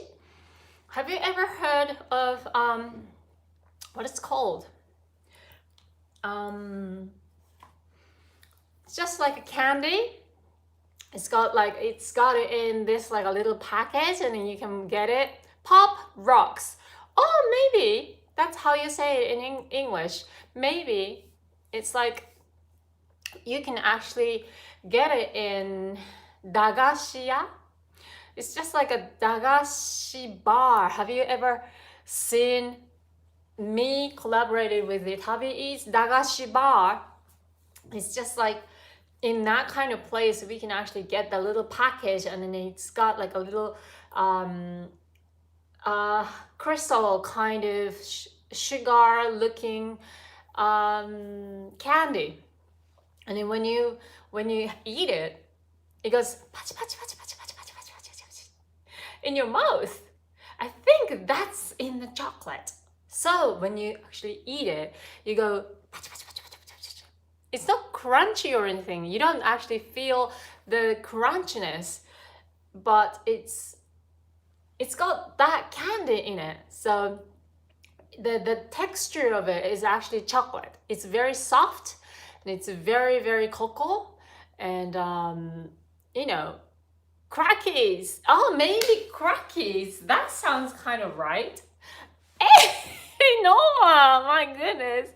Have you ever heard of what it's called? It's just like a candy. It's got it in this like a little package, and then you can get it. Pop Rocks. Oh, maybe that's how you say it in English. Maybe it's like you can actually get it in Dagashiya. It's just like a dagashi bar. Have you ever seen me collaborated with Itabi Eats Dagashi bar? It's just like in that kind of place we can actually get the little package, and then it's got like a little crystal kind of sugar looking candy, and then when you eat it, it goes pachi pachi pachi pachi pachi pachi pachi pachi pachi in your mouth. I think that's in the chocolate. So when you actually eat it, you go pachi pachi pachi pachi pachi. It's not crunchy or anything. You don't actually feel the crunchiness, but it's it's got that candy in it. So the texture of it is actually chocolate. It's very soft and it's very, very cocoa. And, you know, crackies. Oh, maybe crackies. That sounds kind of right. Hey, Noah, my goodness.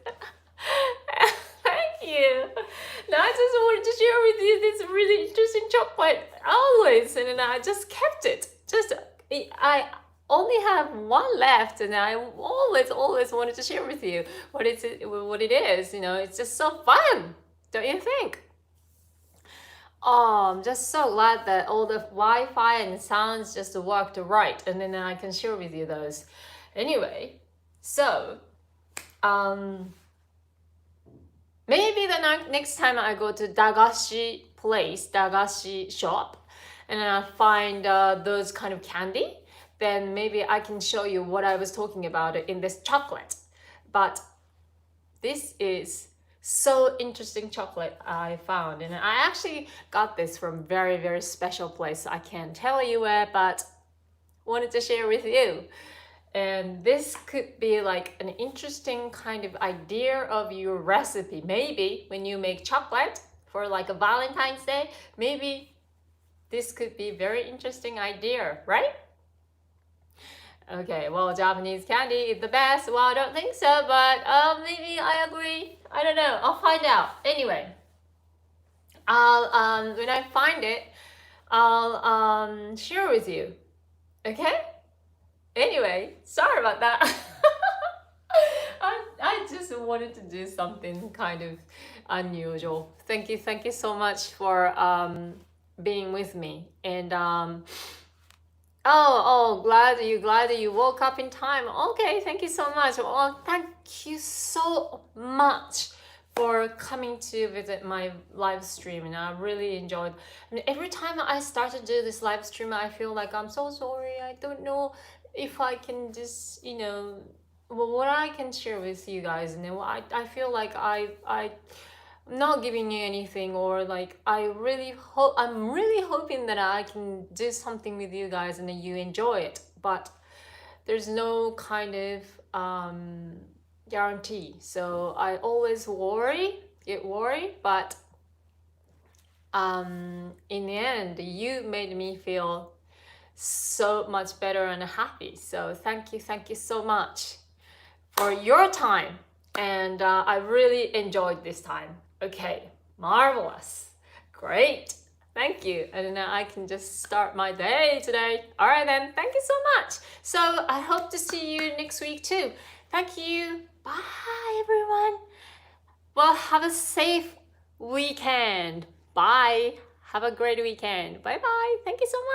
Thank you. Now I just wanted to share with you this really interesting chocolate always, and then I just kept it. I only have one left, and I always wanted to share with you what it is. You know, it's just so fun, don't you think? Oh, I'm just so glad that all the Wi-Fi and sounds just worked right, and then I can share with you those. Anyway, so maybe the next time I go to Dagashi shop, and I find those kind of candy, then maybe I can show you what I was talking about in this chocolate. But this is so interesting chocolate I found, and I actually got this from very, very special place. I can't tell you where, but wanted to share with you. And this could be like an interesting kind of idea of your recipe. Maybe when you make chocolate for like a Valentine's Day, maybe this could be very interesting idea, right? Okay, well, Japanese candy is the best. Well, I don't think so, but maybe I agree. I don't know. I'll find out. Anyway, I'll when I find it, I'll share with you. Okay? Anyway, sorry about that. I just wanted to do something kind of unusual. Thank you so much for being with me. And glad that you woke up in time. Okay, thank you so much. Well, thank you so much for coming to visit my live stream, and I really enjoyed. I mean, every time I start to do this live stream, I feel like I'm so sorry. I don't know if I can just, well, what I can share with you guys. And I feel like I'm not giving you anything, or like I'm really hoping that I can do something with you guys and that you enjoy it. But there's no kind of guarantee. So I always get worried, but in the end, you made me feel so much better and happy. So thank you so much for your time. And I really enjoyed this time. Okay, marvelous. Great. Thank you. And now I can just start my day today. All right, then. Thank you so much. So I hope to see you next week too. Thank you. Bye, everyone. Well, have a safe weekend. Bye. Have a great weekend. Bye bye. Thank you so much.